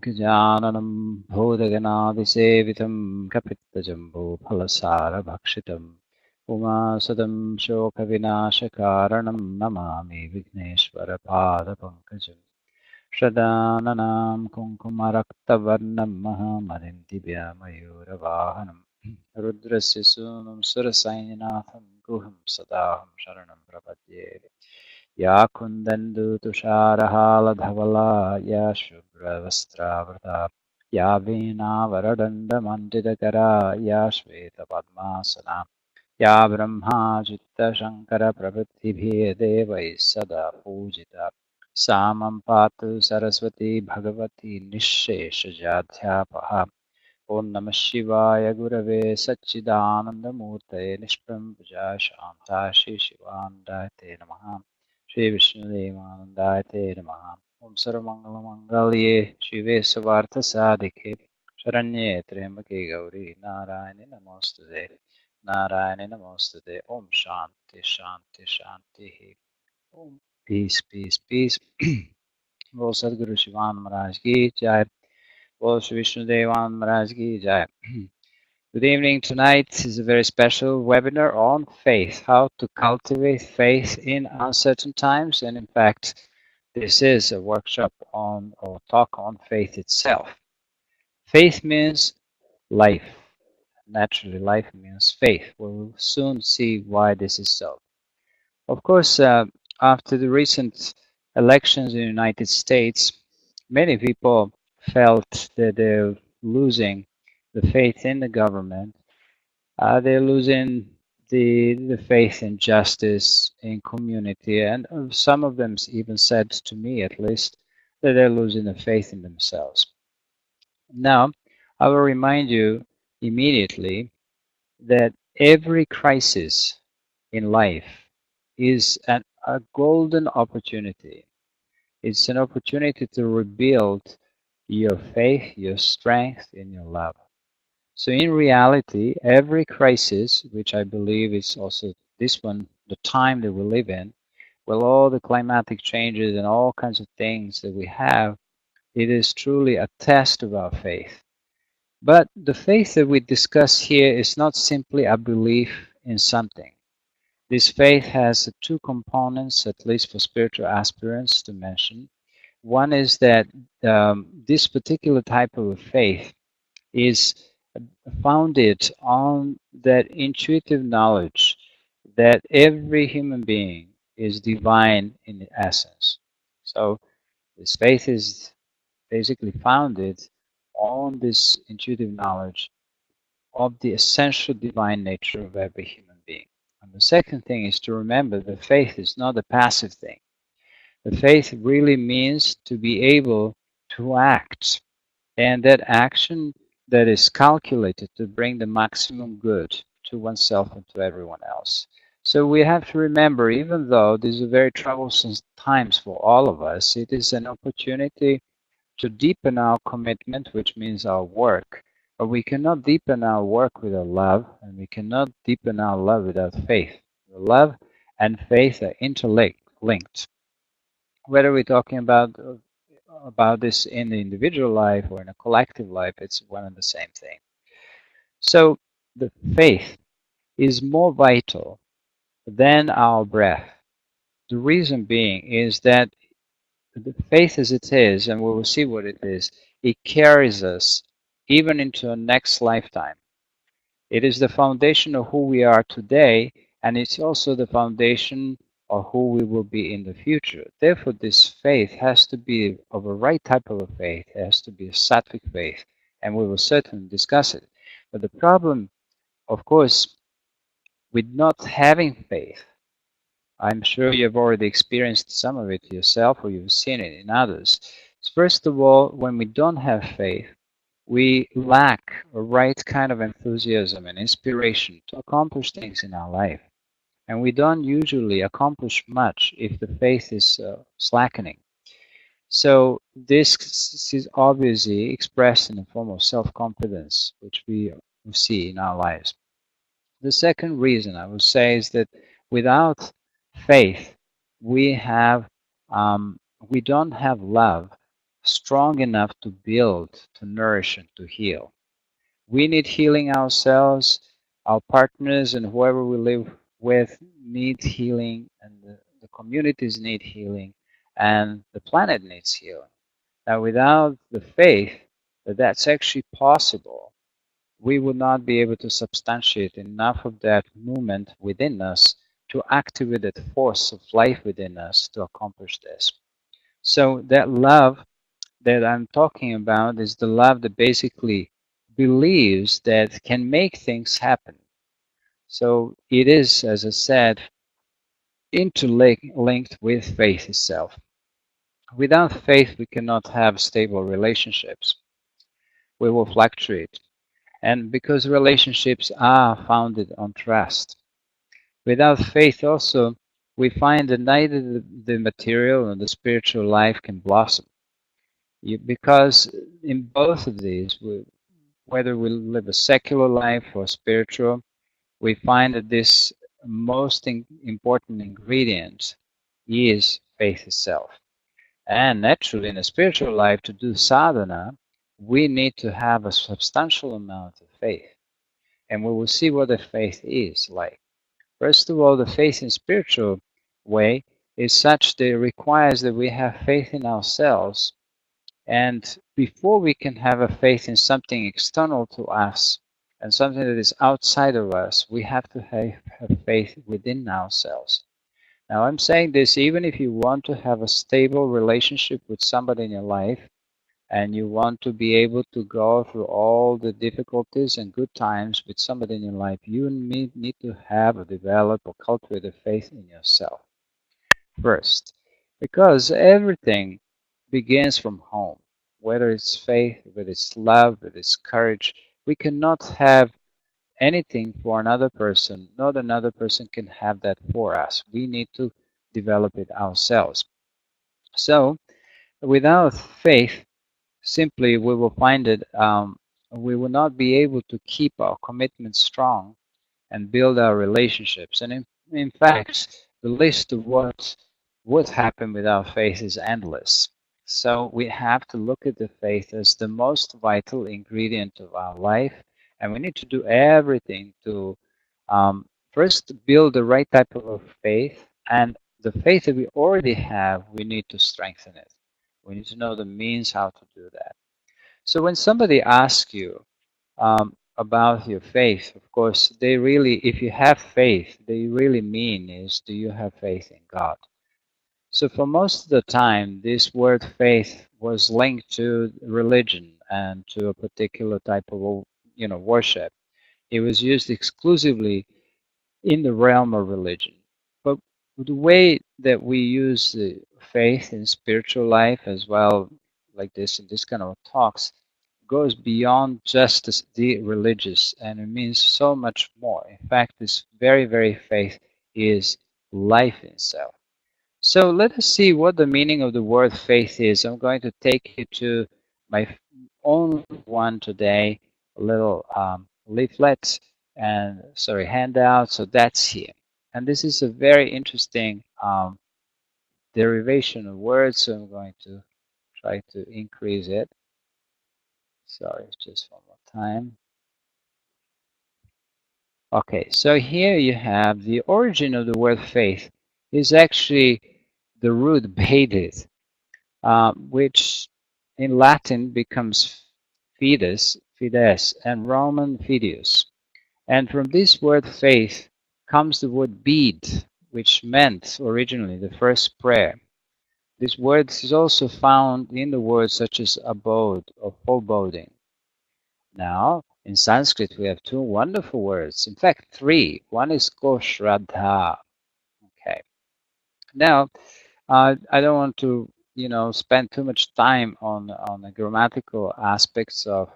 Gajananam Bhodaganadisevitam Kapitajambo Phalasara Bhakshitam Umasadam Shoka Vinashakaranam Namami Vigneshwara Pada Pankajam Shraddhananam Kunkumaraktavarnam Mahamanim Dibya Mayura Vahanam Rudrasya Sunam Surasaininatham Guham Sadaham Sharanam Prapadye Ya Kundandu Tusharahala Dhavala Ya Shubhra Vastravrata Ya Veena Varadanda Mandidakara Ya Shveta Padmasana Ya Brahma Chitta Shankara Prabhati Devai Sada Pujita Samam Patu Saraswati Bhagavati Nishesha Jadhyapaha Om Namah Shivaya Gurave Satchidananda Murtaye Nishprambhaja Shantashi Shivandayate Namaha Shri Vishnudevanandayate Namaha Om Sarvamangala Mangalye Shive Savartha Sadike Sharanye Trembake Gauri Narayane Namostade Narayane Namostade Om Shanti Shanti Shanti Om Peace Peace Peace Bol Sadguru Shivan Maharaj Ki Jai Bol Shri Vishnudevan Maharaj Ki Jai. Good evening. Tonight is a very special webinar on faith, how to cultivate faith in uncertain times. And in fact, this is a workshop on or talk on faith itself. Faith means life. Naturally, life means faith. We'll soon see why this is so. Of course, after the recent elections in the United States, many people felt that they're losing the faith in the government. They're losing the faith in justice, in community, and some of them even said to me, at least, that they're losing the faith in themselves. Now, I will remind you immediately that every crisis in life is a golden opportunity. It's an opportunity to rebuild your faith, your strength, and your love. So in reality, every crisis, which I believe is also this one, the time that we live in, with all the climatic changes and all kinds of things that we have, it is truly a test of our faith. But the faith that we discuss here is not simply a belief in something. This faith has two components, at least for spiritual aspirants to mention. One is that this particular type of faith is founded on that intuitive knowledge that every human being is divine in essence. So this faith is basically founded on this intuitive knowledge of the essential divine nature of every human being. And the second thing is to remember that faith is not a passive thing. The faith really means to be able to act, and that action that is calculated to bring the maximum good to oneself and to everyone else. So we have to remember, even though these are very troublesome times for all of us, it is an opportunity to deepen our commitment, which means our work. But we cannot deepen our work without love, and we cannot deepen our love without faith. Love and faith are interlinked. Whether we're talking about this in the individual life or in a collective life, it's one and the same thing. So the faith is more vital than our breath. The reason being is that the faith as it is, and we will see what it is, it carries us even into a next lifetime. It is the foundation of who we are today, and it's also the foundation of who we will be in the future. Therefore, this faith has to be of a right type of a faith. It has to be a sattvic faith, and we will certainly discuss it. But the problem, of course, with not having faith, I'm sure you've already experienced some of it yourself or you've seen it in others. First of all, when we don't have faith, we lack a right kind of enthusiasm and inspiration to accomplish things in our life. And we don't usually accomplish much if the faith is slackening. So this is obviously expressed in the form of self-confidence, which we see in our lives. The second reason I would say is that without faith, we don't have love. strong enough to build, to nourish, and to heal. We need healing ourselves, our partners and whoever we live with need healing, and the communities need healing, and the planet needs healing. Now, without the faith that that's actually possible, we would not be able to substantiate enough of that movement within us to activate that force of life within us to accomplish this. So that love that I'm talking about is the love that basically believes that can make things happen. So it is, as I said, interlinked with faith itself. Without faith, we cannot have stable relationships. We will fluctuate. And because relationships are founded on trust. Without faith, also, we find that neither the material nor the spiritual life can blossom. Because in both of these, whether we live a secular life or spiritual, we find that this most important ingredient is faith itself. And naturally, in a spiritual life, to do sadhana, we need to have a substantial amount of faith. And we will see what the faith is like. First of all, the faith in spiritual way is such that it requires that we have faith in ourselves. And before we can have a faith in something external to us and something that is outside of us, we have to have faith within ourselves. Now, I'm saying this even if you want to have a stable relationship with somebody in your life and you want to be able to go through all the difficulties and good times with somebody in your life, you need to have or develop or cultivate a faith in yourself first. Because everything begins from home, whether it's faith, whether it's love, whether it's courage. We cannot have anything for another person, not another person can have that for us. We need to develop it ourselves. So, without faith, simply we will find that we will not be able to keep our commitment strong and build our relationships. And in fact, the list of what would happen without faith is endless. So we have to look at the faith as the most vital ingredient of our life, and we need to do everything to first build the right type of faith, and the faith that we already have, we need to strengthen it. We need to know the means how to do that. So when somebody asks you, about your faith, of course, they really, if you have faith, they really mean is, do you have faith in God? So for most of the time, this word faith was linked to religion and to a particular type of, worship. It was used exclusively in the realm of religion. But the way that we use the faith in spiritual life as well, like this in this kind of talks, goes beyond just the religious, and it means so much more. In fact, this very, very faith is life itself. So let us see what the meaning of the word faith is. I'm going to take you to my own one today, a little leaflet and sorry handout. So that's here, and this is a very interesting derivation of words. So I'm going to try to increase it. Sorry, just one more time. Okay, so here you have the origin of the word faith is actually the root basis, which in Latin becomes fides, and Roman fideus. And from this word faith comes the word bead, which meant originally the first prayer. This word is also found in the words such as abode or foreboding. Now, in Sanskrit, we have two wonderful words. In fact, three. One is called Shraddha. Okay. Now, I don't want to, spend too much time on the grammatical aspects of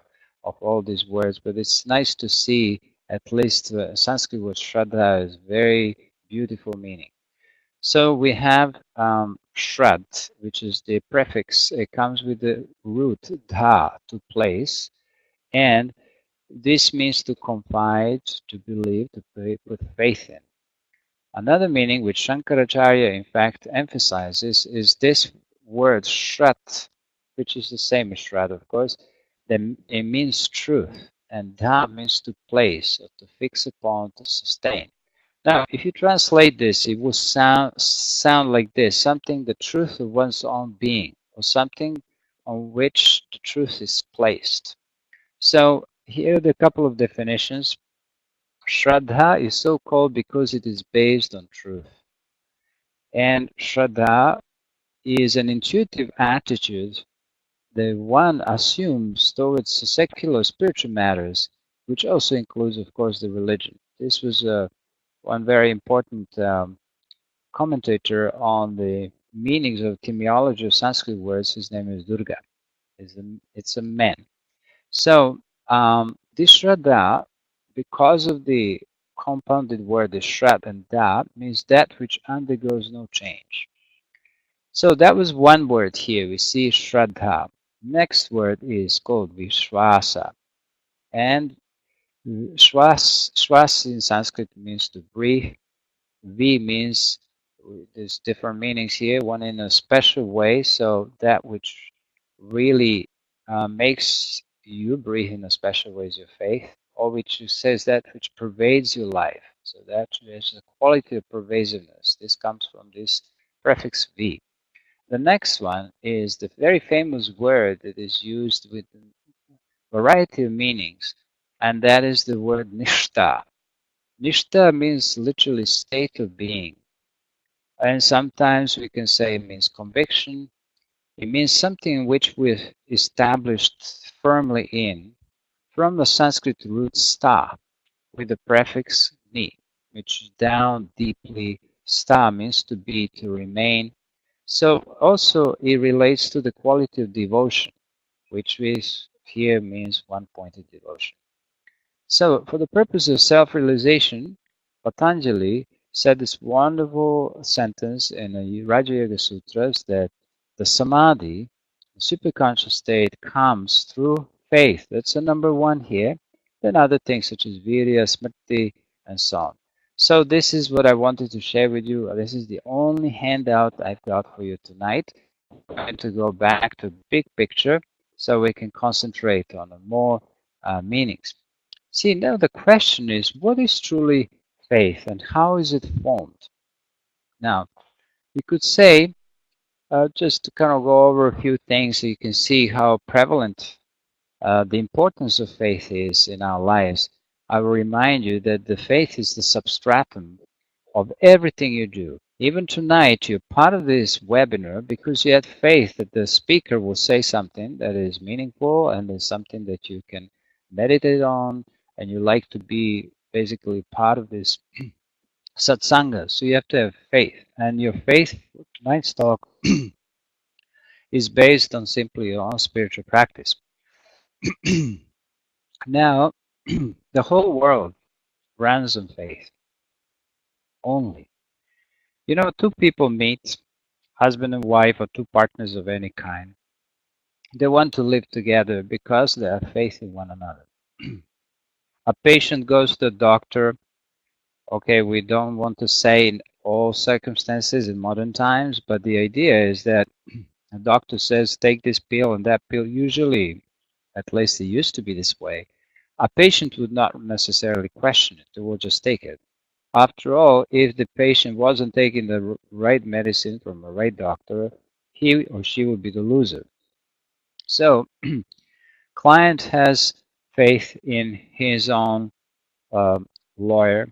all these words, but it's nice to see at least Sanskrit word Shraddha is very beautiful meaning. So we have Shrad, which is the prefix. It comes with the root dha, to place, and this means to confide, to believe, to put faith in. Another meaning which Shankaracharya in fact emphasizes is this word shrat. which is the same as Shraddha, of course, then it means truth, and Dha means to place, or to fix upon, to sustain. Now, if you translate this, it will sound like this: something, the truth of one's own being, or something on which the truth is placed. So here are a couple of definitions. Shraddha is so called because it is based on truth. And Shraddha is an intuitive attitude that one assumes towards secular spiritual matters, which also includes, of course, the religion. This was one very important commentator on the meanings of etymology of Sanskrit words. His name is Durga. It's a man. So this Shraddha, because of the compounded word, the Shrad and Da, means that which undergoes no change. So that was one word here. We see Shraddha. Next word is called Vishwasa. And Shwas in Sanskrit means to breathe. V means, there's different meanings here. One in a special way, so that which really makes you breathe in a special way is your faith, or which says that which pervades your life. So that is a quality of pervasiveness. This comes from this prefix V. The next one is the very famous word that is used with a variety of meanings, and that is the word nishta. Nishta means literally state of being. And sometimes we can say it means conviction. It means something which we've established firmly in, from the Sanskrit root sta, with the prefix ni, which is down deeply. Sta means to be, to remain. So also it relates to the quality of devotion, which is here means one-pointed devotion. So for the purpose of self-realization, Patanjali said this wonderful sentence in the Raja Yoga Sutras that the samadhi, the superconscious state, comes through faith. That's the number one here. Then other things such as virya, smriti, and so on. So this is what I wanted to share with you. This is the only handout I've got for you tonight. I'm going to go back to big picture so we can concentrate on the more meanings. See, now the question is, what is truly faith and how is it formed? Now, we could say, just to kind of go over a few things so you can see how prevalent the importance of faith is in our lives. I will remind you that the faith is the substratum of everything you do. Even tonight, you're part of this webinar because you had faith that the speaker will say something that is meaningful and is something that you can meditate on, and you like to be basically part of this satsanga. So you have to have faith, and your faith for tonight's talk is based on simply on spiritual practice. Now, the whole world runs on faith only. You know, two people meet, husband and wife, or two partners of any kind. They want to live together because they have faith in one another. A patient goes to a doctor. Okay, we don't want to say in all circumstances in modern times, but the idea is that a doctor says, take this pill and that pill. Usually, at least it used to be this way, a patient would not necessarily question it. They will just take it. After all, if the patient wasn't taking the right medicine from the right doctor, he or she would be the loser. So, client has faith in his own uh, lawyer.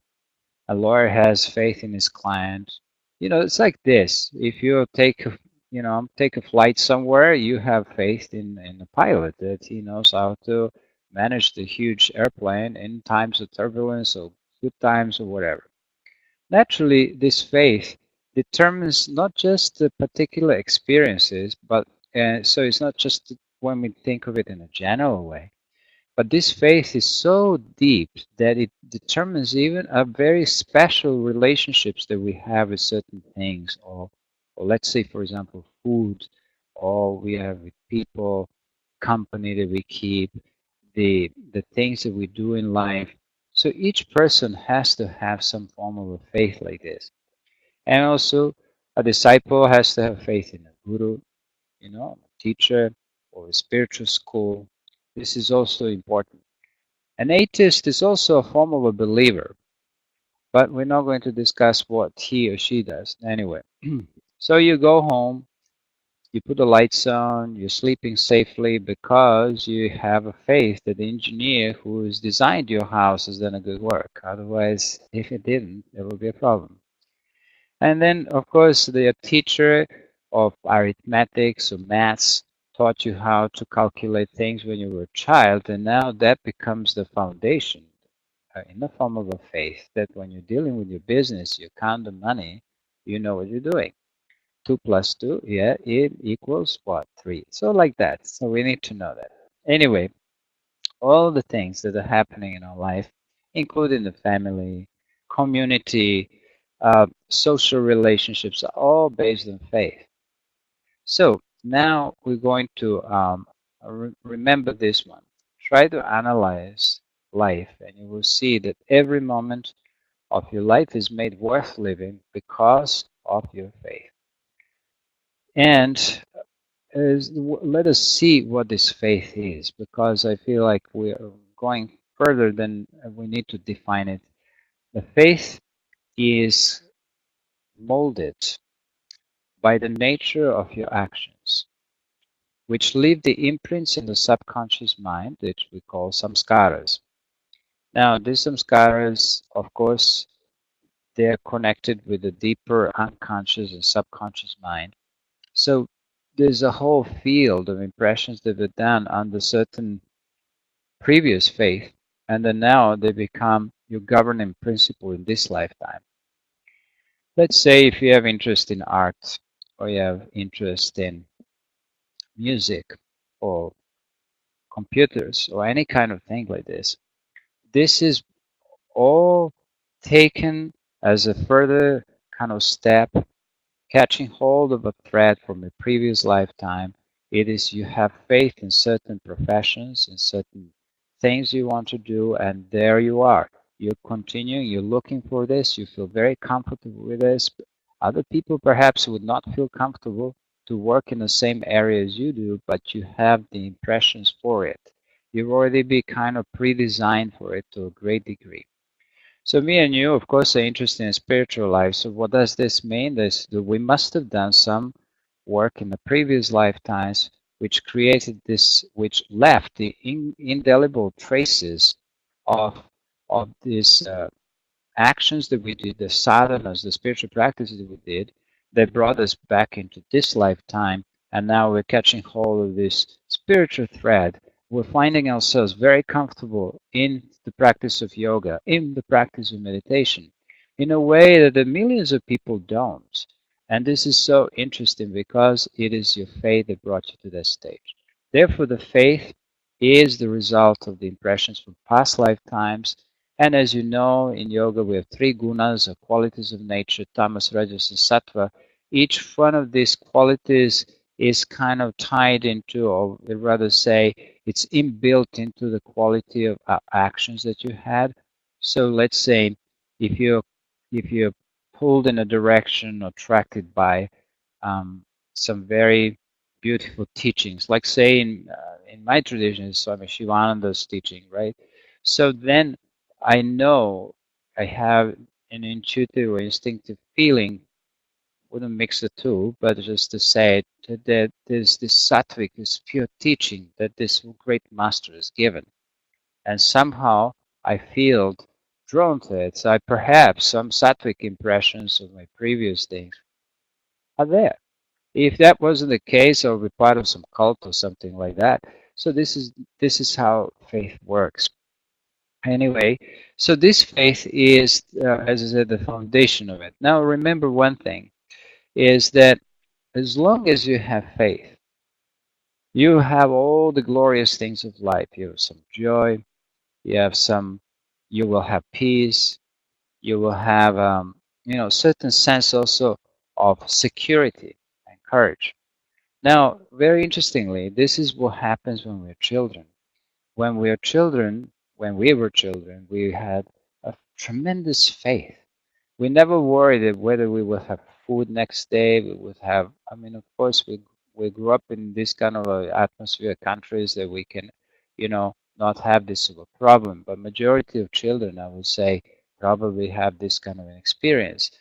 A lawyer has faith in his client. You know, it's like this. If you take a flight somewhere, you have faith in the pilot that he knows how to manage the huge airplane in times of turbulence or good times or whatever. Naturally, this faith determines not just the particular experiences, but so it's not just when we think of it in a general way, but this faith is so deep that it determines even a very special relationships that we have with certain things, or let's say, for example, food, or we have with people, company that we keep, the things that we do in life. So each person has to have some form of a faith like this. And also, a disciple has to have faith in a guru, a teacher. or a spiritual school. This is also important. An atheist is also a form of a believer, but we're not going to discuss what he or she does anyway. So you go home, you put the lights on, you're sleeping safely because you have a faith that the engineer who has designed your house has done a good work. Otherwise, if it didn't, there would be a problem. And then, of course, the teacher of arithmetics or maths taught you how to calculate things when you were a child, and now that becomes the foundation in the form of a faith that when you're dealing with your business, you count the money, you know what you're doing. 2 plus 2, yeah, it equals what? 3. So like that. So we need to know that. Anyway, all the things that are happening in our life, including the family, community, social relationships, are all based on faith. So now we're going to remember this one. Try to analyze life, and you will see that every moment of your life is made worth living because of your faith. And let us see what this faith is, because I feel like we are going further than we need to define it. The faith is molded by the nature of your actions, which leave the imprints in the subconscious mind, which we call samskaras. Now, these samskaras, of course, they're connected with the deeper unconscious and subconscious mind. So there's a whole field of impressions that were done under certain previous faith, and then now they become your governing principle in this lifetime. Let's say if you have interest in art, or you have interest in music, or computers, or any kind of thing like this is all taken as a further kind of step, catching hold of a thread from a previous lifetime. It is you have faith in certain professions, in certain things you want to do, and there you are. You're continuing, you're looking for this, you feel very comfortable with this. Other people perhaps would not feel comfortable to work in the same area as you do, but you have the impressions for it. You've already been kind of pre-designed for it to a great degree. So me and you, of course, are interested in spiritual life. So what does this mean? We must have done some work in the previous lifetimes, which created this, which left the indelible traces of these actions that we did, the sadhanas, the spiritual practices that we did, that brought us back into this lifetime, and now we're catching hold of this spiritual thread. We're finding ourselves very comfortable in the practice of yoga, in the practice of meditation, in a way that the millions of people don't. And this is so interesting because it is your faith that brought you to that stage. Therefore, the faith is the result of the impressions from past lifetimes, and as you know, in yoga, we have three gunas, or qualities of nature, tamas, rajas, and sattva. Each one of these qualities is kind of tied into, or rather say, it's inbuilt into the quality of actions that you had. So let's say if you're pulled in a direction or attracted by some very beautiful teachings, like say in my tradition, is Swami Shivananda's teaching, right? So then I know I have an intuitive or instinctive feeling, wouldn't mix the two, but just to say that there's this sattvic, this pure teaching that this great master has given. And somehow I feel drawn to it. So perhaps some sattvic impressions of my previous things are there. If that wasn't the case, I would be part of some cult or something like that. So this is how faith works. Anyway, so this faith is, as I said, the foundation of it. Now, remember one thing is that as long as you have faith, you have all the glorious things of life. You have some joy, you have some, you will have peace, you will have, certain sense also of security and courage. Now, very interestingly, this is what happens when we're children. When we are children, when we were children, we had a tremendous faith. We never worried whether we would have food next day. We would have, I mean, of course, we we grew up in this kind of a atmosphere, countries that we can, not have this sort of problem. But majority of children, I would say, probably have this kind of an experience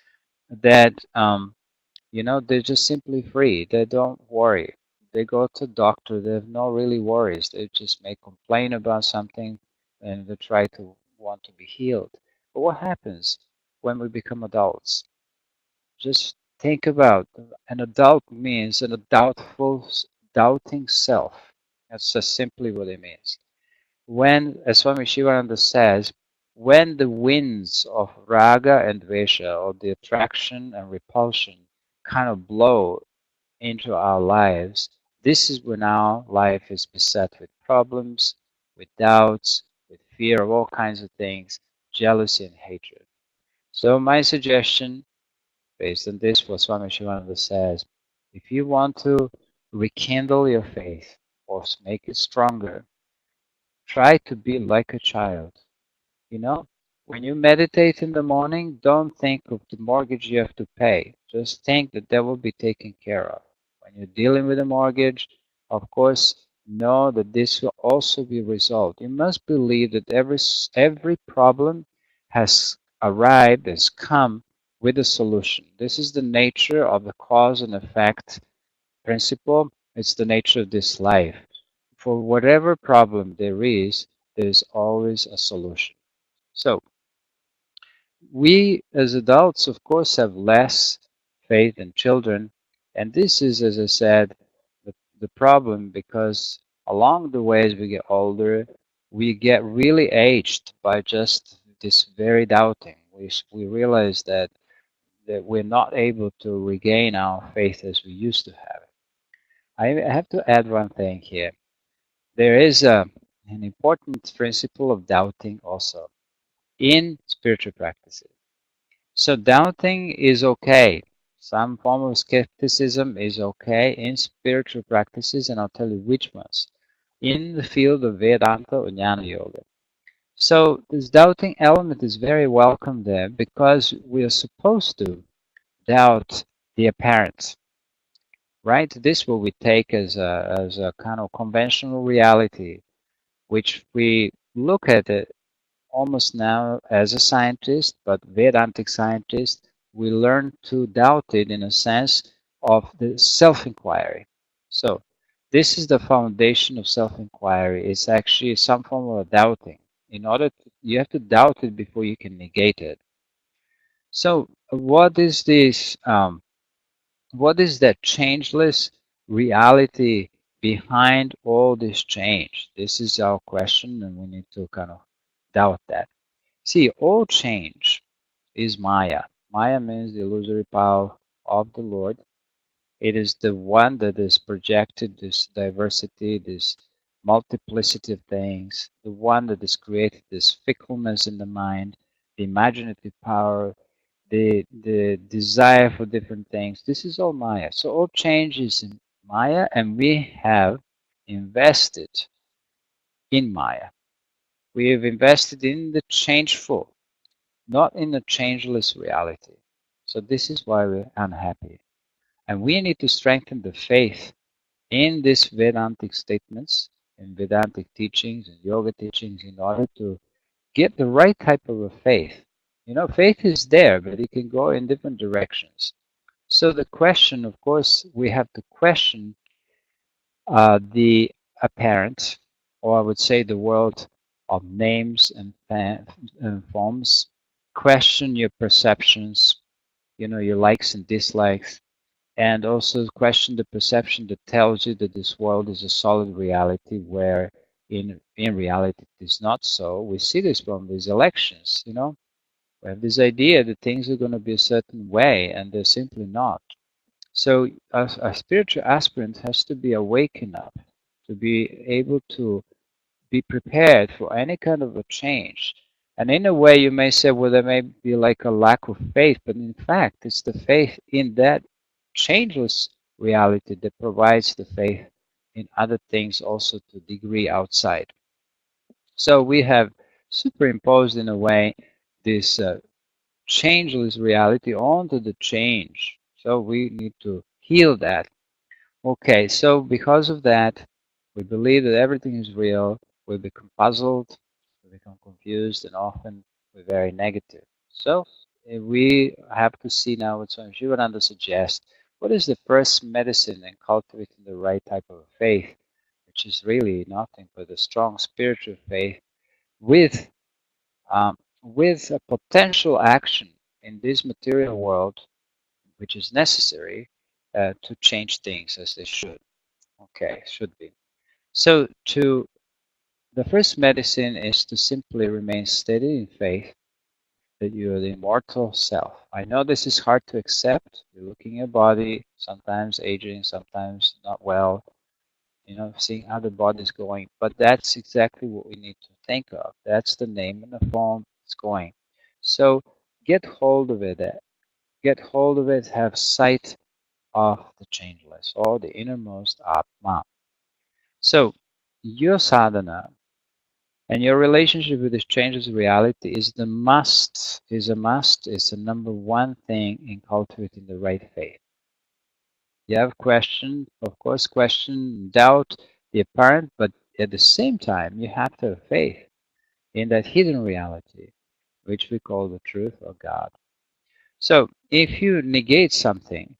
that, they're just simply free. They don't worry. They go to doctor. They have no really worries. They just may complain about something and they try to want to be healed. But what happens when we become adults? Just think about an adult means an doubtful, doubting self. That's just simply what it means. When, as Swami Shivananda says, when the winds of raga and dvesha, or the attraction and repulsion, kind of blow into our lives, this is when our life is beset with problems, with doubts, with fear of all kinds of things, jealousy and hatred. So my suggestion, based on this, what Swami Shivananda says, if you want to rekindle your faith or make it stronger, try to be like a child. You know, when you meditate in the morning, don't think of the mortgage you have to pay. Just think that that will be taken care of. When you're dealing with a mortgage, of course, know that this will also be resolved. You must believe that every problem has arrived, has come with a solution. This is the nature of the cause and effect principle. It's the nature of this life. For whatever problem there is, there's always a solution. So we as adults, of course, have less faith than children. And this is, as I said, the problem because along the way as we get older, we get really aged by just this very doubting. We realize that we're not able to regain our faith as we used to have it. I have to add one thing here. There is an important principle of doubting also in spiritual practices. So doubting is okay. Some form of skepticism is okay in spiritual practices, and I'll tell you which ones. In the field of Vedanta or Jnana Yoga. So this doubting element is very welcome there because we are supposed to doubt the apparent, right? This will we take as a kind of conventional reality, which we look at it almost now as a scientist, but Vedantic scientist, we learn to doubt it in a sense of the self-inquiry. So this is the foundation of self-inquiry. It's actually some form of doubting. In order to, you have to doubt it before you can negate it. So what is this? What is that changeless reality behind all this change? This is our question, and we need to kind of doubt that. See, all change is Maya. Maya means the illusory power of the Lord. It is the one that is projected this diversity, this multiplicity of things, the one that has created this fickleness in the mind, the imaginative power, the desire for different things. This is all Maya. So all change is in Maya, and we have invested in Maya. We have invested in the changeful, not in a changeless reality. So this is why we're unhappy. And we need to strengthen the faith in these Vedantic statements, in Vedantic teachings and yoga teachings in order to get the right type of a faith. Faith is there, but it can go in different directions. So the question, of course, we have to question the apparent, or I would say the world of names and forms. Question your perceptions, your likes and dislikes, and also question the perception that tells you that this world is a solid reality where in reality it is not so. We see this from these elections, We have this idea that things are going to be a certain way and they're simply not. So a spiritual aspirant has to be awake enough to be able to be prepared for any kind of a change. And in a way, you may say, well, there may be like a lack of faith, but in fact, it's the faith in that changeless reality that provides the faith in other things also to degree outside. So we have superimposed in a way this changeless reality onto the change. So we need to heal that. Okay, so because of that, we believe that everything is real, we become puzzled, we become confused, and often we're very negative. So we have to see now what Swami Shivananda suggests. What is the first medicine in cultivating the right type of faith, which is really nothing but a strong spiritual faith with with a potential action in this material world, which is necessary to change things as they should. Okay, should be. So to the first medicine is to simply remain steady in faith that you are the immortal self. I know this is hard to accept. You're looking at your body, sometimes aging, sometimes not well, seeing how the body's going. But that's exactly what we need to think of. That's the name and the form it's going. So get hold of it. Get hold of it. Have sight of the changeless or the innermost Atma. So your sadhana and your relationship with this changeless reality is the must, is a must, is the number one thing in cultivating the right faith. You have question, of course, question, doubt, the apparent, but at the same time, you have to have faith in that hidden reality, which we call the truth or God. So if you negate something,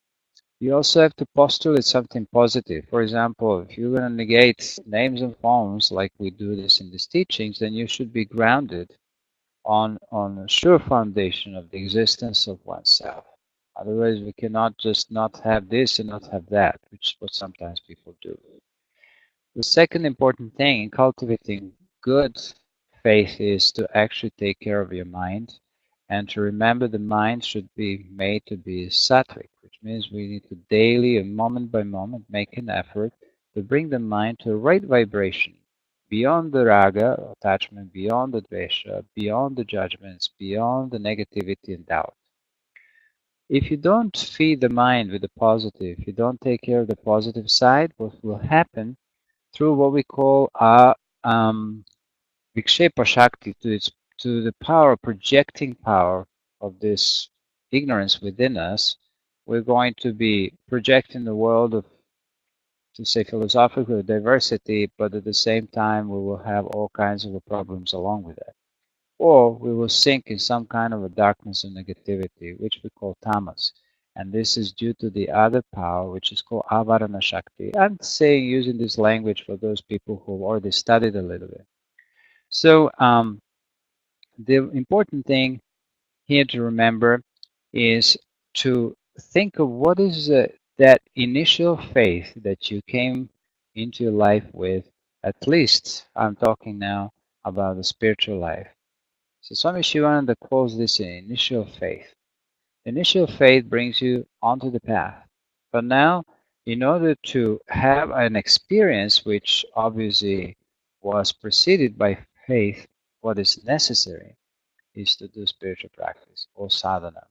you also have to postulate something positive. For example, if you're going to negate names and forms like we do this in these teachings, then you should be grounded on a sure foundation of the existence of oneself. Otherwise, we cannot just not have this and not have that, which is what sometimes people do. The second important thing in cultivating good faith is to actually take care of your mind and to remember the mind should be made to be sattvic, which means we need to daily and moment by moment make an effort to bring the mind to a right vibration, beyond the raga, attachment, beyond the dvesha, beyond the judgments, beyond the negativity and doubt. If you don't feed the mind with the positive, if you don't take care of the positive side, what will happen through what we call um, Vikshepa Shakti, to the power, projecting power of this ignorance within us, we're going to be projecting the world of, to say, philosophical diversity, but at the same time, we will have all kinds of problems along with it. Or we will sink in some kind of a darkness and negativity, which we call tamas. And this is due to the other power, which is called avarana shakti. I'm saying using this language for those people who have already studied a little bit. So the important thing here to remember is to think of what is that initial faith that you came into your life with. At least I'm talking now about the spiritual life. So Swami Shivananda calls this an initial faith. Initial faith brings you onto the path. But now, in order to have an experience which obviously was preceded by faith, what is necessary is to do spiritual practice or sadhana.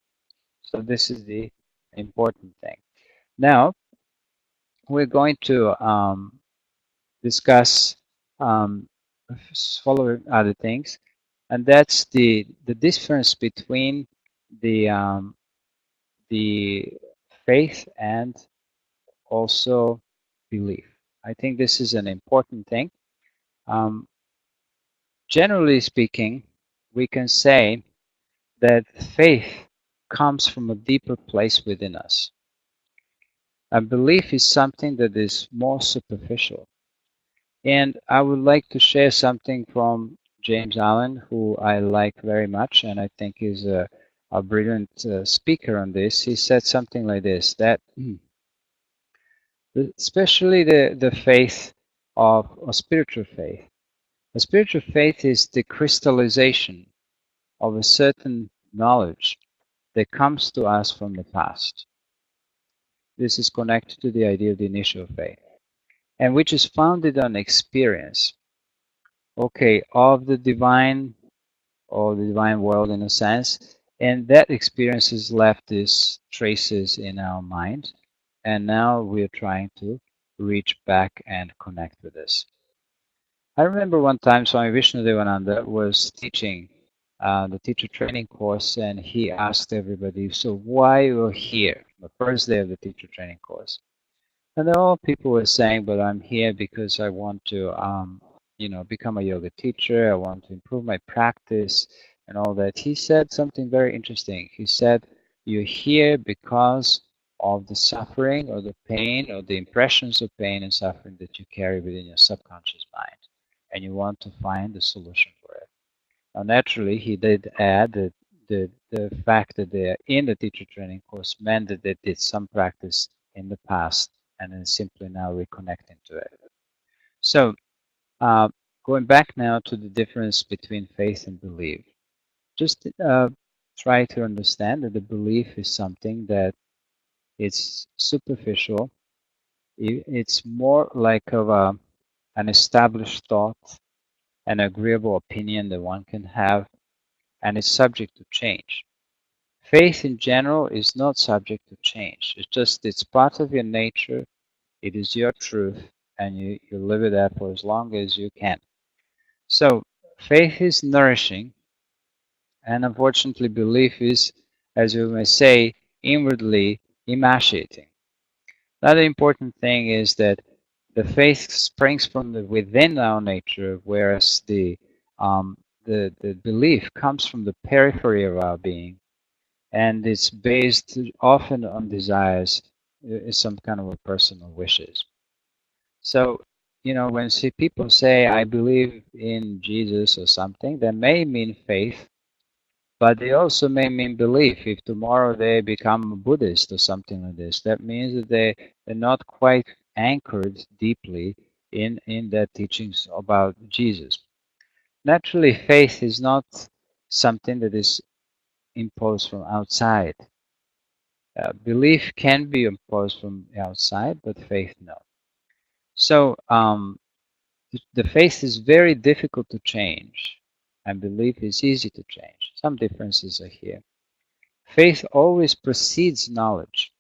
So this is the important thing. Now, we're going to discuss um, following other things, and that's the difference between the the faith and also belief. I think this is an important thing. Um, Generally speaking, we can say that faith comes from a deeper place within us. A belief is something that is more superficial. And I would like to share something from James Allen, who I like very much, and I think is a brilliant speaker on this. He said something like this, that especially the faith of a spiritual faith. A spiritual faith is the crystallization of a certain knowledge that comes to us from the past. This is connected to the idea of the initial faith, and which is founded on experience, okay, of the divine or the divine world in a sense, and that experience has left these traces in our mind, and now we're trying to reach back and connect with this. I remember one time Swami Vishnudevananda was teaching the teacher training course, and he asked everybody, so why you're here, the first day of the teacher training course. And then all people were saying, but I'm here because I want to, become a yoga teacher. I want to improve my practice and all that. He said something very interesting. He said, you're here because of the suffering or the pain or the impressions of pain and suffering that you carry within your subconscious mind. And you want to find the solution for it. Now, naturally, he did add that the fact that they are in the teacher training course meant that they did some practice in the past and then simply now reconnecting to it. So, uh, going back now to the difference between faith and belief, just try to understand that the belief is something that it's superficial. It's more like of an established thought, an agreeable opinion that one can have, and is subject to change. Faith in general is not subject to change. It's part of your nature. It is your truth, and you live with that for as long as you can. So faith is nourishing, and unfortunately belief is, as you may say, inwardly emaciating. Another important thing is that the faith springs from the within our nature, whereas the belief comes from the periphery of our being, and it's based often on desires, some kind of a personal wishes. So, when people say, I believe in Jesus or something, that may mean faith, but they also may mean belief. If tomorrow they become a Buddhist or something like this, that means that they're not quite anchored deeply in their teachings about Jesus. Naturally, faith is not something that is imposed from outside. Belief can be imposed from outside, but faith no. So the faith is very difficult to change, and belief is easy to change. Some differences are here. Faith always precedes knowledge,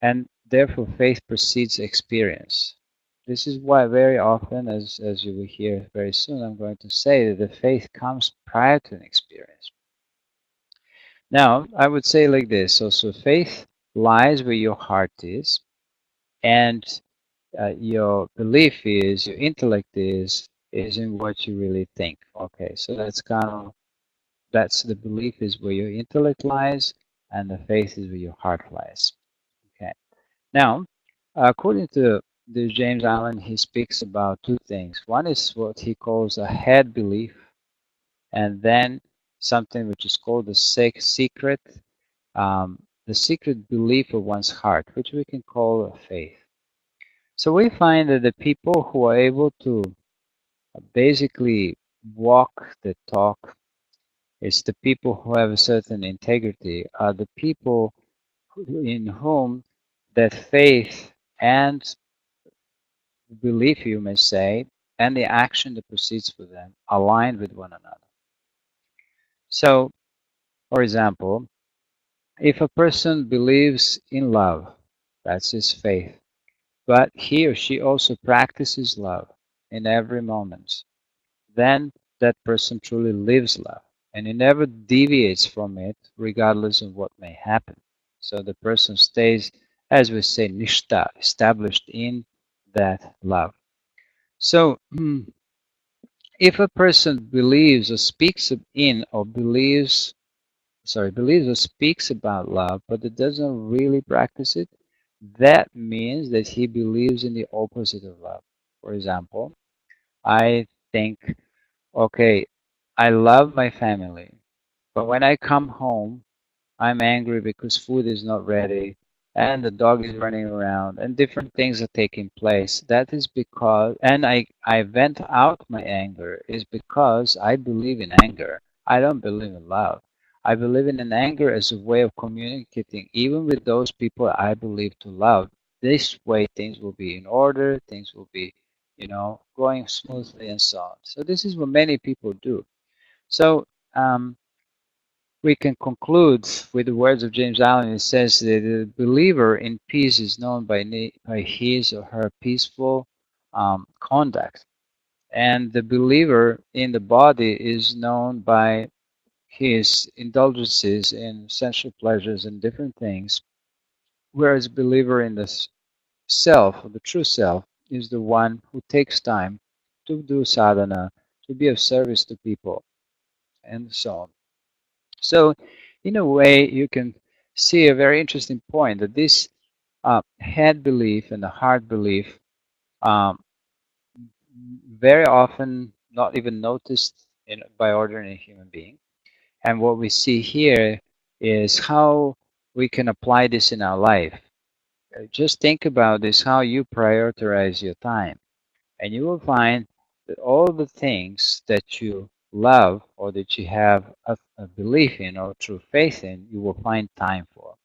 and therefore faith precedes experience. This is why very often, as you will hear very soon, I'm going to say that the faith comes prior to an experience. Now, I would say like this. So faith lies where your heart is, and your belief is, your intellect is in what you really think. Okay, so that's the belief is where your intellect lies, and the faith is where your heart lies. Okay. Now, according to the James Allen, he speaks about two things. One is what he calls a head belief, and then something which is called the secret belief of one's heart, which we can call a faith. So we find that the people who are able to basically walk the talk, it's the people who have a certain integrity, are the people in whom that faith and belief, you may say, and the action that proceeds for them align with one another. So, for example, if a person believes in love, that's his faith, but he or she also practices love in every moment, then that person truly lives love, and he never deviates from it regardless of what may happen. So the person stays, as we say, nishta, established in that love. So if a person believes or speaks in or believes or speaks about love, but it doesn't really practice it, that means that he believes in the opposite of love. For example, I think, okay, I love my family, but when I come home, I'm angry because food is not ready and the dog is running around and different things are taking place. That is because, and I vent out my anger, is because I believe in anger. I don't believe in love. I believe in an anger as a way of communicating, even with those people I believe to love. This way, things will be in order, things will be, going smoothly and so on. So, this is what many people do. So, we can conclude with the words of James Allen. It says that the believer in peace is known by his or her peaceful conduct, and the believer in the body is known by his indulgences in sensual pleasures and different things, whereas believer in this self, or the true self, is the one who takes time to do sadhana, to be of service to people, and so on. So, in a way, you can see a very interesting point that this head belief and the heart belief um, very often not even noticed by ordinary human being. And what we see here is how we can apply this in our life. Just think about this, how you prioritize your time. And you will find that all the things that you love or that you have a belief in or true faith in, you will find time for.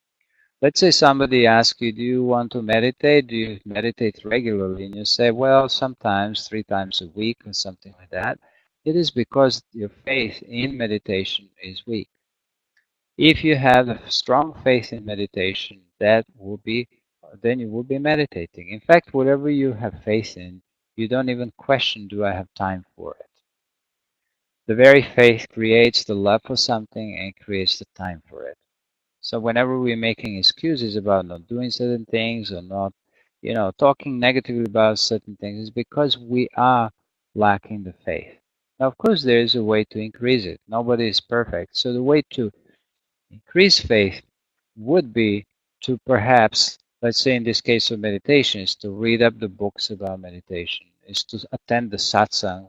Let's say somebody asks you, do you want to meditate? Do you meditate regularly? And you say, well, sometimes 3 times a week or something like that. It is because your faith in meditation is weak. If you have a strong faith in meditation, that will be, then you will be meditating. In fact, whatever you have faith in, you don't even question, do I have time for it? The very faith creates the love for something and creates the time for it. So whenever we're making excuses about not doing certain things or not, talking negatively about certain things, it's because we are lacking the faith. Now, of course, there is a way to increase it. Nobody is perfect. So the way to increase faith would be to perhaps, let's say in this case of meditation, is to read up the books about meditation, is to attend the satsang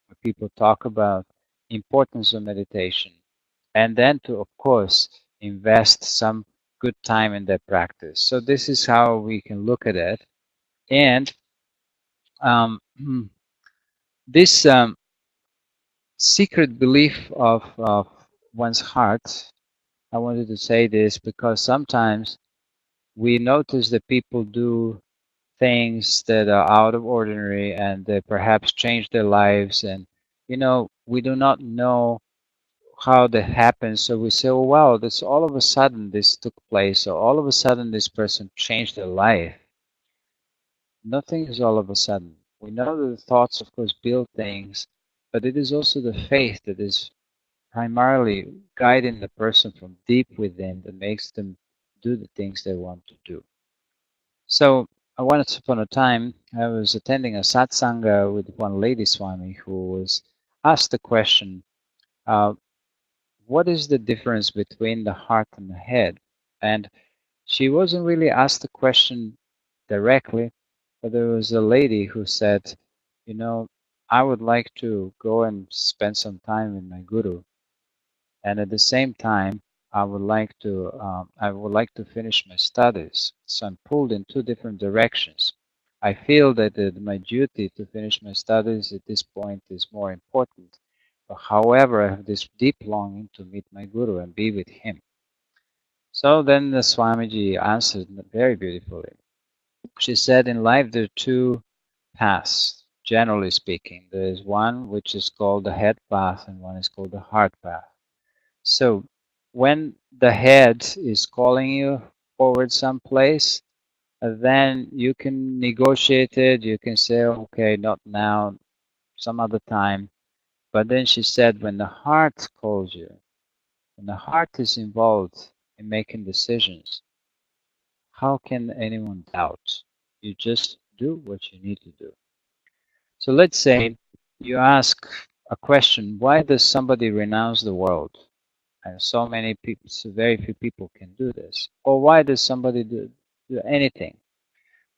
where people talk about importance of meditation, and then to, of course, invest some good time in their practice. So this is how we can look at it. And um, this secret belief of one's heart, I wanted to say this because sometimes we notice that people do things that are out of ordinary and they perhaps change their lives, and we do not know how that happens. So we say, oh wow, this all of a sudden this took place, or all of a sudden this person changed their life. Nothing is all of a sudden. We know that the thoughts of course build things, but it is also the faith that is primarily guiding the person from deep within that makes them do the things they want to do. So once upon a time, I was attending a satsanga with one lady Swami who was asked the question, uh, what is the difference between the heart and the head? And she wasn't really asked the question directly, but there was a lady who said, I would like to go and spend some time with my guru, and at the same time, I would like to finish my studies. So I'm pulled in two different directions. I feel that my duty to finish my studies at this point is more important. But however, I have this deep longing to meet my guru and be with him. So then the Swamiji answered very beautifully. She said, in life there are two paths, generally speaking. There is one which is called the head path and one is called the heart path. So when the head is calling you forward someplace, then you can negotiate it. You can say, okay, not now, some other time. But then she said, when the heart calls you, when the heart is involved in making decisions, how can anyone doubt? You just do what you need to do. So let's say you ask a question, why does somebody renounce the world? And so many people, so very few people can do this. Or why does somebody do anything?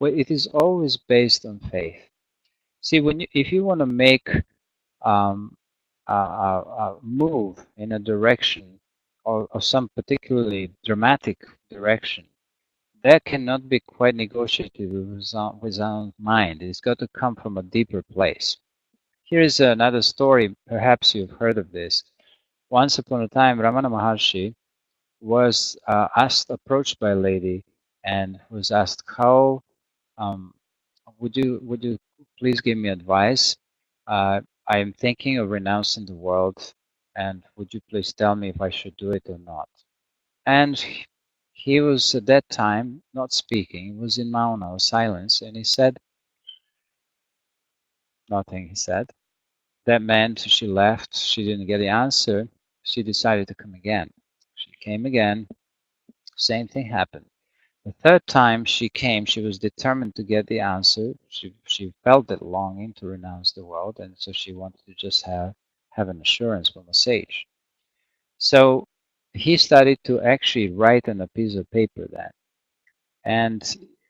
Well, it is always based on faith. See, if you want to make um, a move in a direction or some particularly dramatic direction, that cannot be quite negotiated with our mind. It's got to come from a deeper place. Here is another story. Perhaps you've heard of this. Once upon a time, Ramana Maharshi was approached by a lady and was asked, how um, would you please give me advice? I am thinking of renouncing the world, and would you please tell me if I should do it or not? And he was at that time not speaking. He was in mauna, or silence, and he said nothing. He said that meant she left. She didn't get the answer. She decided to come again. She came again. Same thing happened. The third time she came, she was determined to get the answer. She felt that longing to renounce the world, and so she wanted to just have an assurance from a sage. So he started to actually write on a piece of paper then, and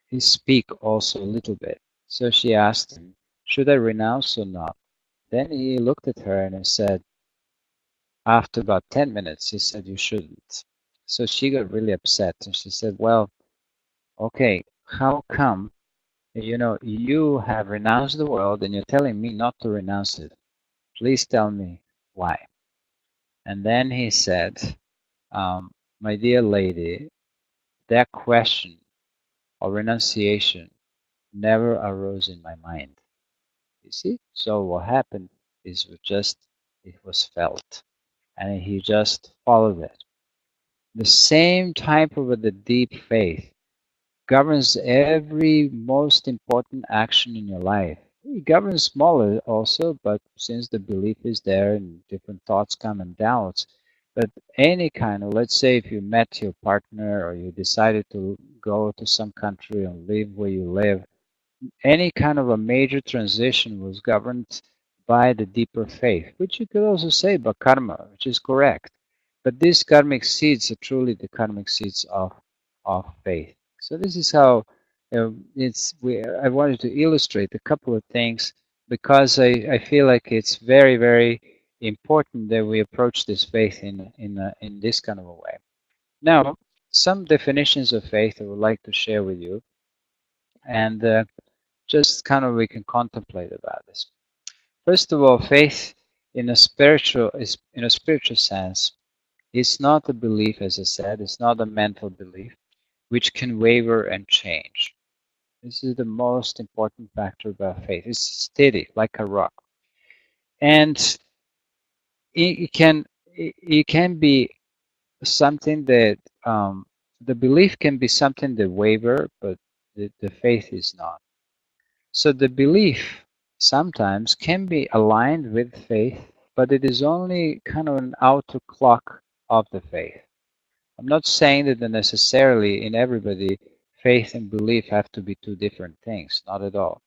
he speak also a little bit. So she asked him, "Should I renounce or not?" Then he looked at her and he said, after about 10 minutes, he said, "You shouldn't." So she got really upset and she said, "Well, okay, how come, you have renounced the world and you're telling me not to renounce it? Please tell me why." And then he said, "My dear lady, that question or renunciation never arose in my mind." You see? So what happened is it was felt and he just followed it. The same type of the deep faith governs every most important action in your life. It governs smaller also, but since the belief is there and different thoughts come and doubts, but any kind of, let's say if you met your partner or you decided to go to some country and live where you live, any kind of a major transition was governed by the deeper faith, which you could also say by karma, which is correct. But these karmic seeds are truly the karmic seeds of faith. So this is how I wanted to illustrate a couple of things because I feel like it's very, very important that we approach this faith in this kind of a way. Now, some definitions of faith I would like to share with you, and just kind of we can contemplate about this. First of all, faith in a spiritual sense is not a belief, as I said, it's not a mental belief which can waver and change. This is the most important factor about faith. It's steady, like a rock, and it can be something that the belief can be something that waver, but the faith is not. So the belief sometimes can be aligned with faith, but it is only kind of an outer clock of the faith. I'm not saying that necessarily in everybody faith and belief have to be two different things, not at all.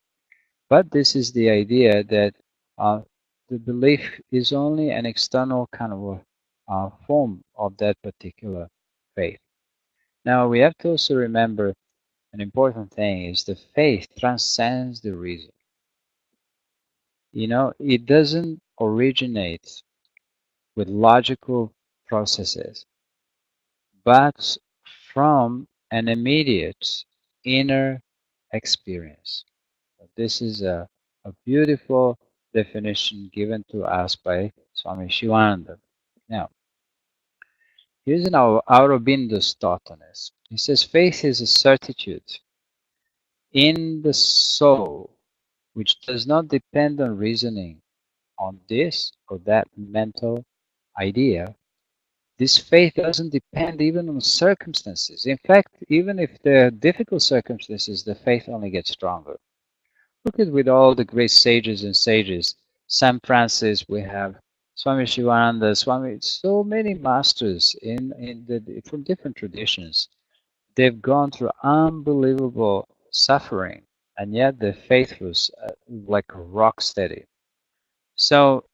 But this is the idea that uh, the belief is only an external kind of form of that particular faith. Now we have to also remember an important thing is the faith transcends the reason. It doesn't originate with logical processes, but from an immediate inner experience. This is a beautiful definition given to us by Swami Shivananda. Now, here's an Aurobindo's thought on this. He says, faith is a certitude in the soul which does not depend on reasoning on this or that mental idea. This faith doesn't depend even on circumstances. In fact, even if there are difficult circumstances, the faith only gets stronger. Look at with all the great sages and sages. Saint Francis, we have Swami Shivananda, so many masters from different traditions. They've gone through unbelievable suffering, and yet their faith was like rock steady. So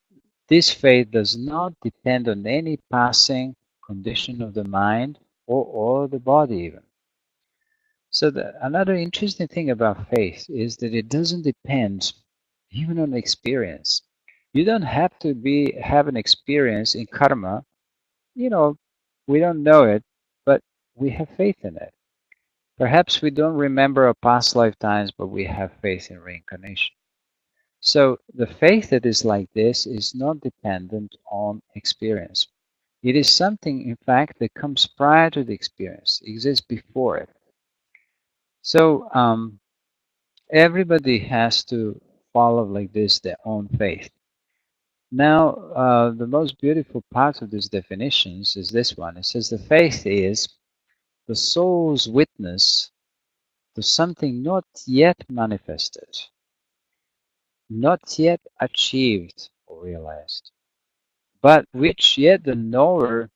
this faith does not depend on any passing condition of the mind or the body even. So another interesting thing about faith is that it doesn't depend even on experience. You don't have to have an experience in karma. You know, we don't know it, but we have faith in it. Perhaps we don't remember our past lifetimes, but we have faith in reincarnation. So the faith that is like this is not dependent on experience. It is something, in fact, that comes prior to the experience, exists before it. So everybody has to follow like this their own faith. Now, the most beautiful part of these definitions is this one. It says the faith is the soul's witness to something not yet manifested, not yet achieved or realized, but which yet the knower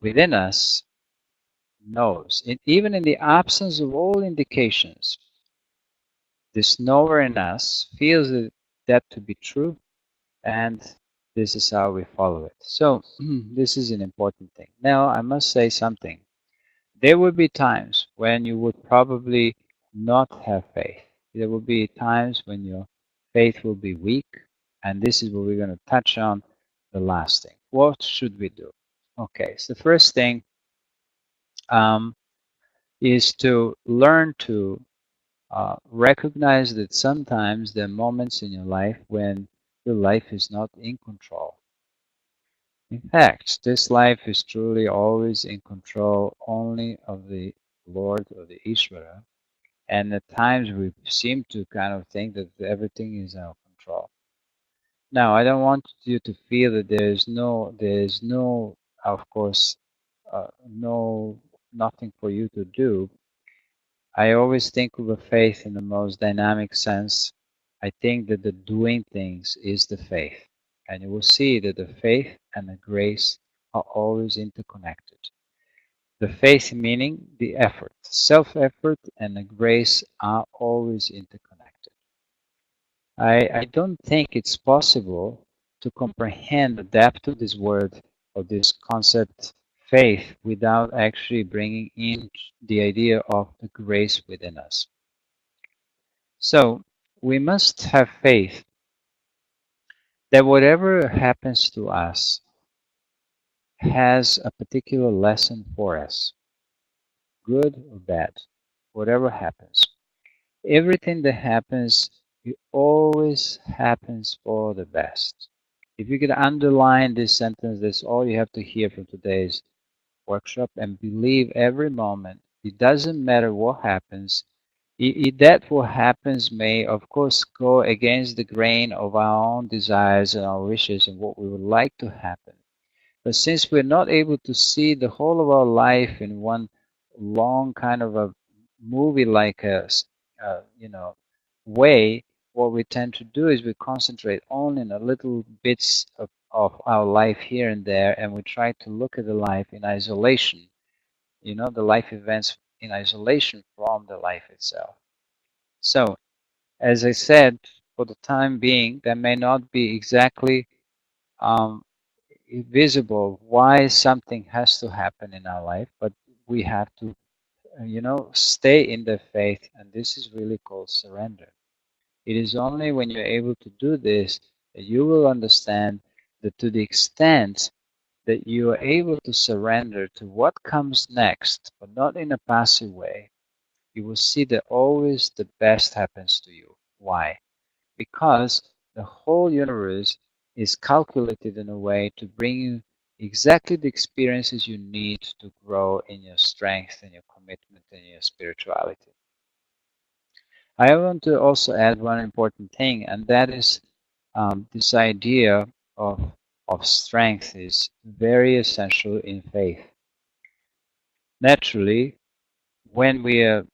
within us knows, even in the absence of all indications, this knower in us feels that to be true, and this is how we follow it. So this is an important thing. Now, I must say something. There will be times when you would probably not have faith. There will be times when your faith will be weak, and this is what we're going to touch on the last thing. What should we do? Okay, so the first thing um, is to learn to recognize that sometimes there are moments in your life when your life is not in control. In fact, this life is truly always in control only of the Lord or the Ishvara. And at times we seem to kind of think that everything is out of control. Now, I don't want you to feel that there is no, of course, no, nothing for you to do. I always think of a faith in the most dynamic sense. I think that the doing things is the faith. And you will see that the faith and the grace are always interconnected. The faith meaning the effort, self-effort, and the grace are always interconnected. I don't think it's possible to comprehend the depth of this word or this concept faith without actually bringing in the idea of the grace within us. So we must have faith that whatever happens to us has a particular lesson for us, good or bad, whatever happens. Everything that happens, it always happens for the best. If you could underline this sentence, that's all you have to hear from today's workshop, and believe every moment. It doesn't matter what happens. That what happens may, of course, go against the grain of our own desires and our wishes and what we would like to happen. But since we're not able to see the whole of our life in one long kind of a movie like way, what we tend to do is we concentrate only on a little bits of our life here and there, and we try to look at the life in isolation, the life events in isolation from the life itself. So, as I said, for the time being, that may not be exactly um, visible why something has to happen in our life, but we have to, stay in the faith, and this is really called surrender. It is only when you're able to do this that you will understand that to the extent that you are able to surrender to what comes next, but not in a passive way, you will see that always the best happens to you. Why? Because the whole universe is calculated in a way to bring you exactly the experiences you need to grow in your strength and your commitment and your spirituality. I want to also add one important thing, and that is this idea of strength is very essential in faith. Naturally, when we are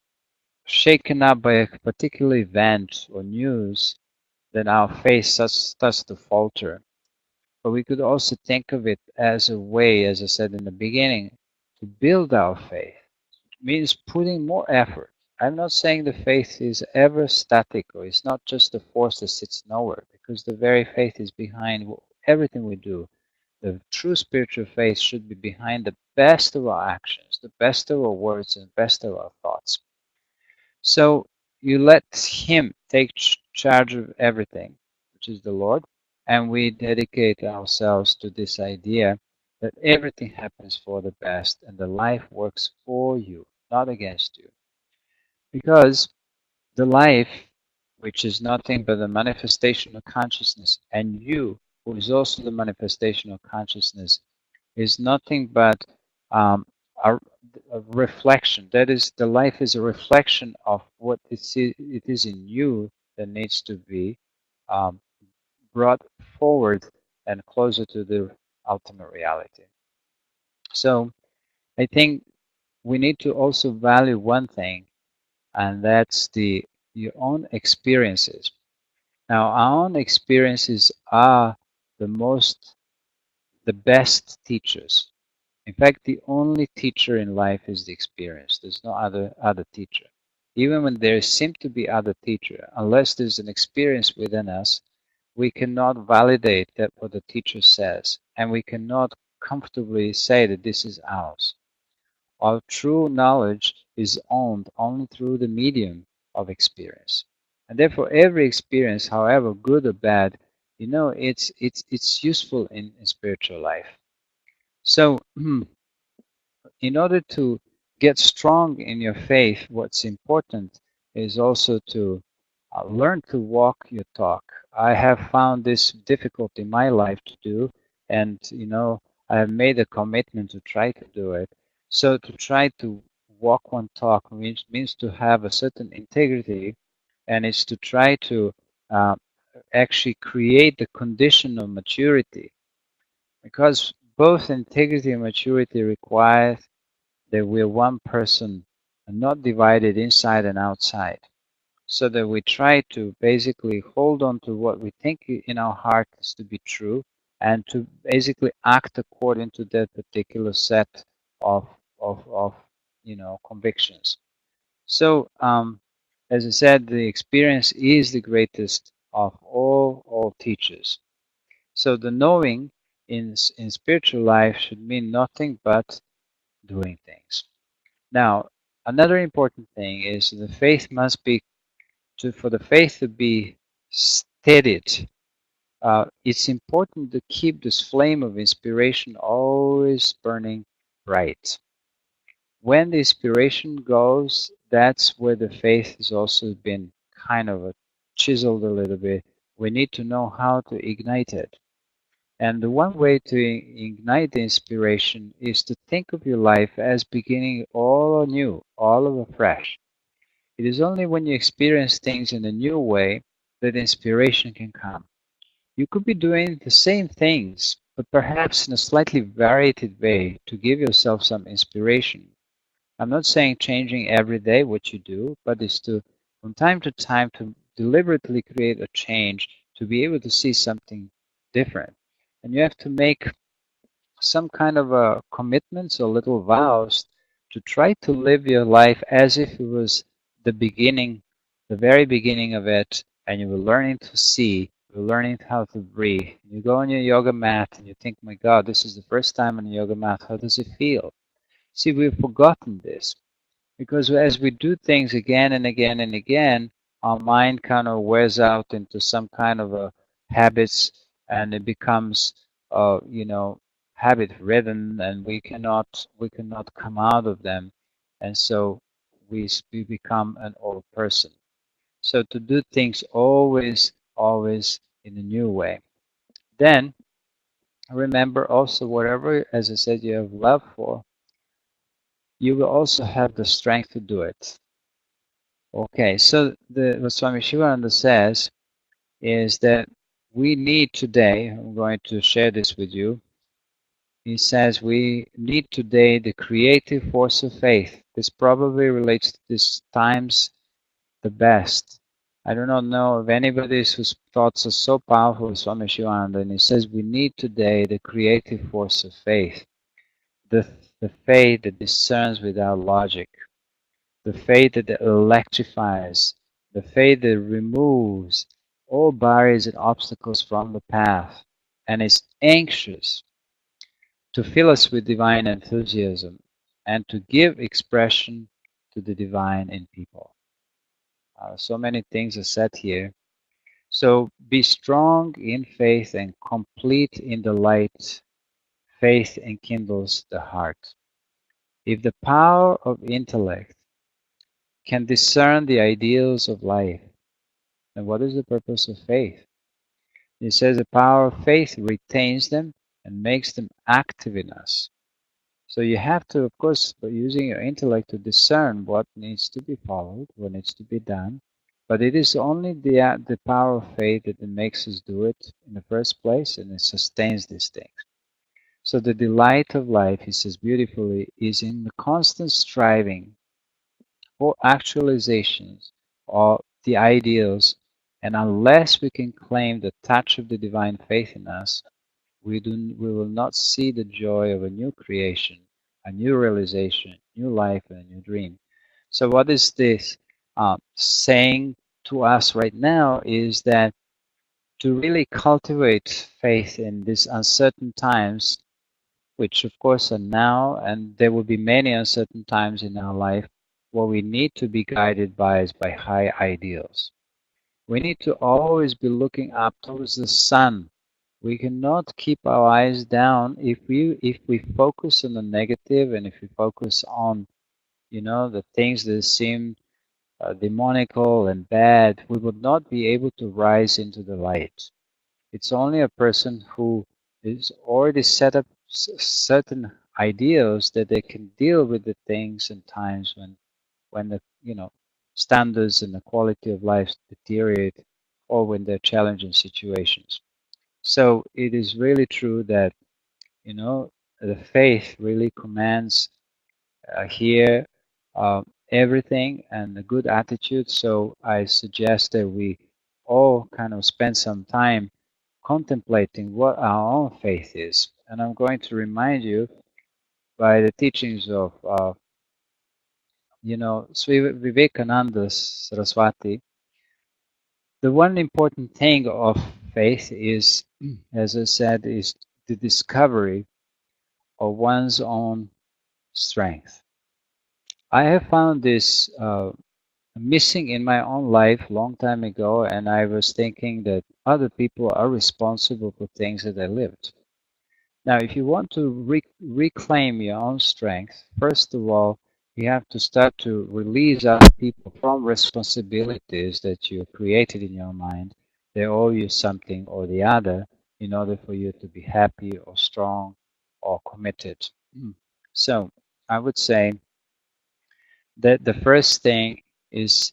shaken up by a particular event or news, then our faith starts to falter. But we could also think of it as a way, as I said in the beginning, to build our faith. It means putting more effort. I'm not saying the faith is ever static or it's not just a force that sits nowhere, because the very faith is behind everything we do. The true spiritual faith should be behind the best of our actions, the best of our words, and the best of our thoughts. So you let Him take charge of everything, which is the Lord, and we dedicate ourselves to this idea that everything happens for the best and the life works for you, not against you. Because the life, which is nothing but the manifestation of consciousness, and you, who is also the manifestation of consciousness, is nothing but um, a, a reflection. That is, the life is a reflection of what it is in you that needs to be um, brought forward and closer to the ultimate reality. So I think we need to also value one thing, and that's your own experiences. Now, our own experiences are the best teachers. In fact, the only teacher in life is the experience. There's no other teacher. Even when there seem to be other teacher, unless there's an experience within us, we cannot validate that what the teacher says, and we cannot comfortably say that this is ours. Our true knowledge is owned only through the medium of experience. And therefore every experience, however good or bad, it's useful in spiritual life. So in order to get strong in your faith, what's important is also to learn to walk your talk. I have found this difficult in my life to do, and I have made a commitment to try to do it. So to try to walk one talk means to have a certain integrity, and it's to try to uh, actually create the condition of maturity, because both integrity and maturity require that we're one person and not divided inside and outside. So that we try to basically hold on to what we think in our heart is to be true, and to basically act according to that particular set of of convictions. So as I said, the experience is the greatest of all teachers. So the knowing in spiritual life should mean nothing but doing things. Now, another important thing is the faith must be for the faith to be steadied. It's important to keep this flame of inspiration always burning bright. When the inspiration goes, that's where the faith has also been kind of chiseled a little bit. We need to know how to ignite it. And the one way to ignite the inspiration is to think of your life as beginning all anew, all of afresh. It is only when you experience things in a new way that inspiration can come. You could be doing the same things, but perhaps in a slightly varied way to give yourself some inspiration. I'm not saying changing every day what you do, but it's to, from time to time, to deliberately create a change to be able to see something different. And you have to make some kind of a commitments or little vows to try to live your life as if it was the beginning, the very beginning of it, and you were learning to see, you're learning how to breathe. You go on your yoga mat and you think, my God, this is the first time on a yoga mat. How does it feel? See, we've forgotten this. Because as we do things again and again and again, our mind kind of wears out into some kind of a habits, and it becomes, habit ridden, and we cannot come out of them, and so we become an old person. So to do things always in a new way. Then remember also, whatever, as I said, you have love for, you will also have the strength to do it. Okay, so what Swami Shivananda says is that we need today, I'm going to share this with you. He says we need today the creative force of faith. This probably relates to these times the best. I do not know of anybody whose thoughts are so powerful as Swami Shivananda, and he says we need today the creative force of faith, the, the faith that discerns without logic, the faith that electrifies, the faith that removes all barriers and obstacles from the path, and is anxious to fill us with divine enthusiasm and to give expression to the divine in people. So many things are said here. So be strong in faith and complete in the light. Faith enkindles the heart. If the power of intellect can discern the ideals of life, then what is the purpose of faith? It says the power of faith retains them and makes them active in us. So you have to, of course, by using your intellect to discern what needs to be followed, what needs to be done. But it is only the power of faith that makes us do it in the first place, and it sustains these things. So the delight of life, he says beautifully, is in the constant striving for actualizations of the ideals, and unless we can claim the touch of the divine faith in us, we will not see the joy of a new creation, a new realization, new life, and a new dream. So what is this saying to us right now is that to really cultivate faith in these uncertain times, which of course are now, and there will be many uncertain times in our life, what we need to be guided by is by high ideals. We need to always be looking up towards the sun. We cannot keep our eyes down if we focus on the negative and if we focus on the things that seem demonical and bad. We would not be able to rise into the light. It's only a person who is already set up certain ideals that they can deal with the things and times when the standards and the quality of life deteriorate or when they're challenging situations. So it is really true that you know the faith really commands here everything and a good attitude. So I suggest that we all kind of spend some time contemplating what our own faith is. And I'm going to remind you by the teachings of Sri Vivekananda Saraswati. The one important thing of faith is, as I said, is the discovery of one's own strength. I have found this missing in my own life long time ago, and I was thinking that other people are responsible for things that I lived. Now, if you want to reclaim your own strength, first of all, you have to start to release other people from responsibilities that you created in your mind. They owe you something or the other in order for you to be happy or strong or committed. So, I would say that the first thing is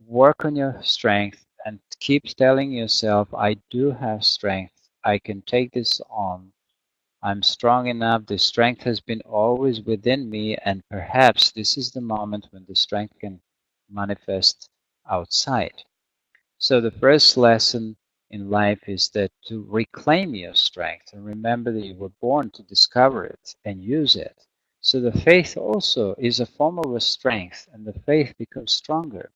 work on your strength and keep telling yourself, I do have strength. I can take this on. I'm strong enough. The strength has been always within me, and perhaps this is the moment when the strength can manifest outside. So, the first lesson in life is that to reclaim your strength and remember that you were born to discover it and use it. So, the faith also is a form of a strength, and the faith becomes stronger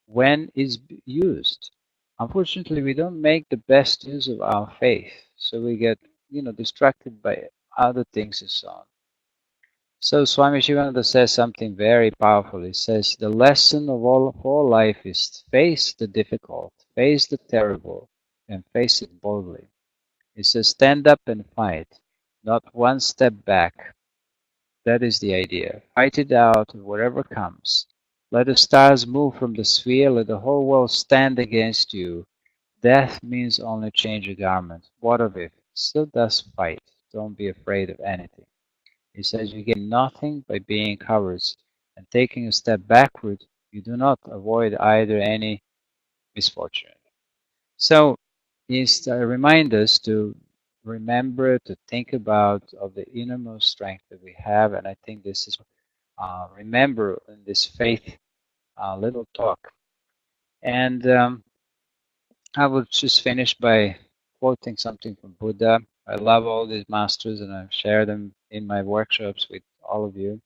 when it's used. Unfortunately, we don't make the best use of our faith, so we get distracted by other things and so on. So Swami Shivananda says something very powerful. He says the lesson of all life is face the difficult, face the terrible, and face it boldly. He says stand up and fight, not one step back. That is the idea. Fight it out, whatever comes. Let the stars move from the sphere, let the whole world stand against you. Death means only change your garment. What of it? Still does fight. Don't be afraid of anything. He says you gain nothing by being cowards, and taking a step backward, you do not avoid either any misfortune. So he's remind us to remember to think about of the innermost strength that we have, and I think this is remember in this faith little talk. And I will just finish by quoting something from Buddha. I love all these masters and I share them in my workshops with all of you.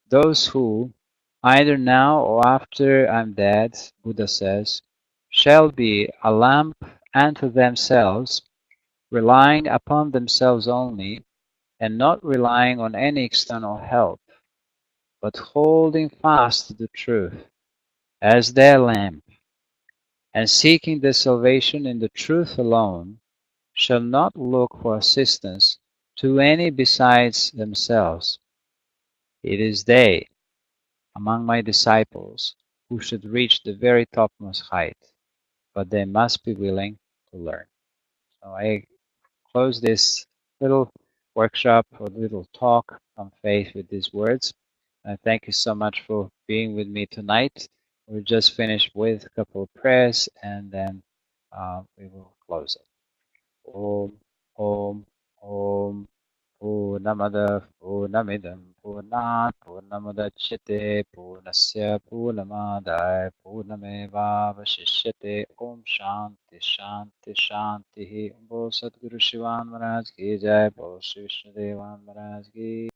Those who, either now or after I'm dead, Buddha says, shall be a lamp unto themselves, relying upon themselves only, and not relying on any external help, but holding fast to the truth as their lamp, and seeking their salvation in the truth alone, shall not look for assistance to any besides themselves. It is they, among my disciples, who should reach the very topmost height, but they must be willing to learn. So I close this little workshop or little talk on faith with these words. Thank you so much for being with me tonight. We're just finished with a couple of prayers and then we will close it. Om, Om, Om. Purnamada Purnamidam Purnat Purnamudachyate पूर्णस्य पूर्णमादाय पूर्णमेवावशिष्यते। ओम शांति शांति शांति। बोल सद्गुरु शिवान महाराज की जय। बोल श्री विष्णुदेवान महाराज की